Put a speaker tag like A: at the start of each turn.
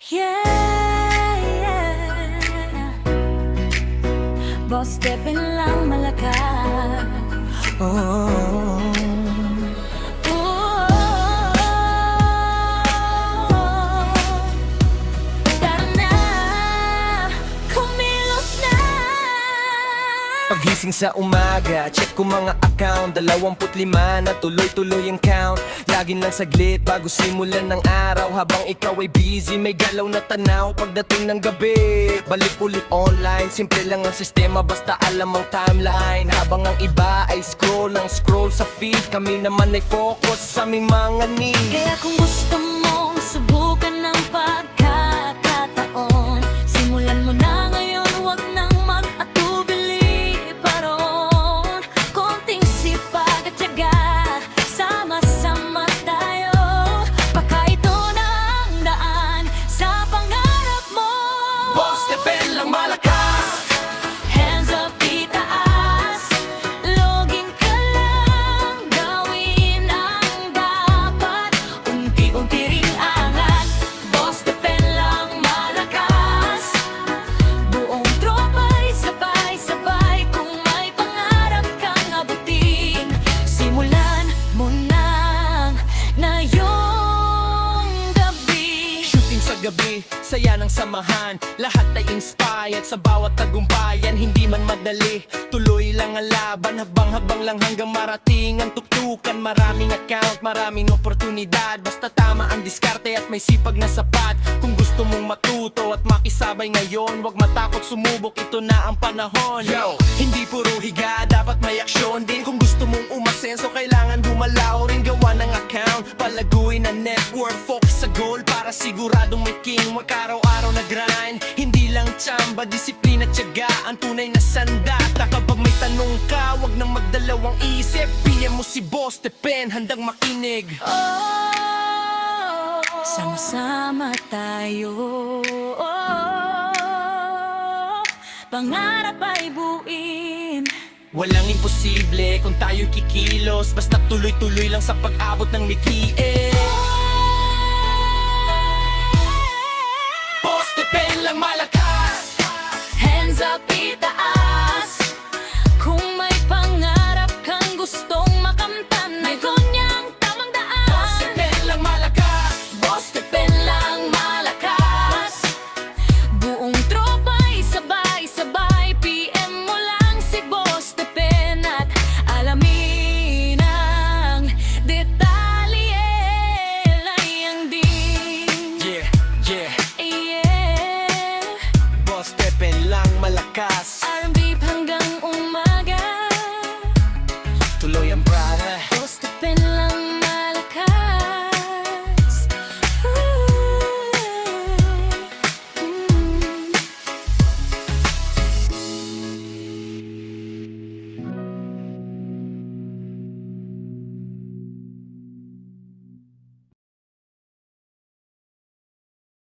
A: Yeah, yeah. Boss stepping lang malakas.
B: Oh,
A: Tara na, kumilos na.
B: pagising sa umaga, check ko mga account 25 na tuloy-tuloy ang count. Laging lang saglit bago simulan ng araw. Habang ikaw ay busy, may galaw na tanaw. Pagdating ng gabi, balik ulit online. Simple lang ang sistema, basta alam ang timeline. Habang ang iba ay scroll ng scroll sa feed, kami naman ay focus sa aming mga need.
A: Kaya kung gusto mong subukan ng pagkakataon, simulan mo na ngayon, wag nang mag-atubili pa roon. Konting sipag at tiyaga, sama-sama tayo. Baka ito na ang daan sa pangarap mo.
B: Boss, stepin lang malakas.
A: Hands up, itaas. Login ka lang, gawin ang dapat. Unti-unti ring angat. Boss, depend lang malakas. Buong tropa'y sabay-sabay. Kung may pangarap kang abutin, simulan mo nang ngayong gabi.
B: Shooting sa gabi, saya ng samahan. Lahat ay inspired sa bawat tagumpayan. Hindi man madali, tuloy lang ang laban. Habang-habang lang hanggang marating ang tuktukan. Maraming account, maraming oportunidad. Basta tama ang diskarte at may sipag na sapat. Kung gusto mong matuto at makisabay ngayon, wag matakot sumubok, ito na ang panahon. Yo, hindi puro higa, dapat may aksyon din. Kung gusto mong umasenso, kailangan gumalaw rin. Gawa ng account, palaguin ang network. Focus sa goal para siguradong may king. Wag araw-araw na grind, hindi lang tsamba. Disiplina, tiyaga, ang tunay na sandata. Kapag may tanong ka, wag nang magdalawang isip. PM mo si Boss Tepen, handang makinig.
A: Oh, sama-sama tayo. Pangarap ay buuin.
B: Walang imposible kung tayo'y kikilos. Basta tuloy-tuloy lang sa pag-abot ng mithiin.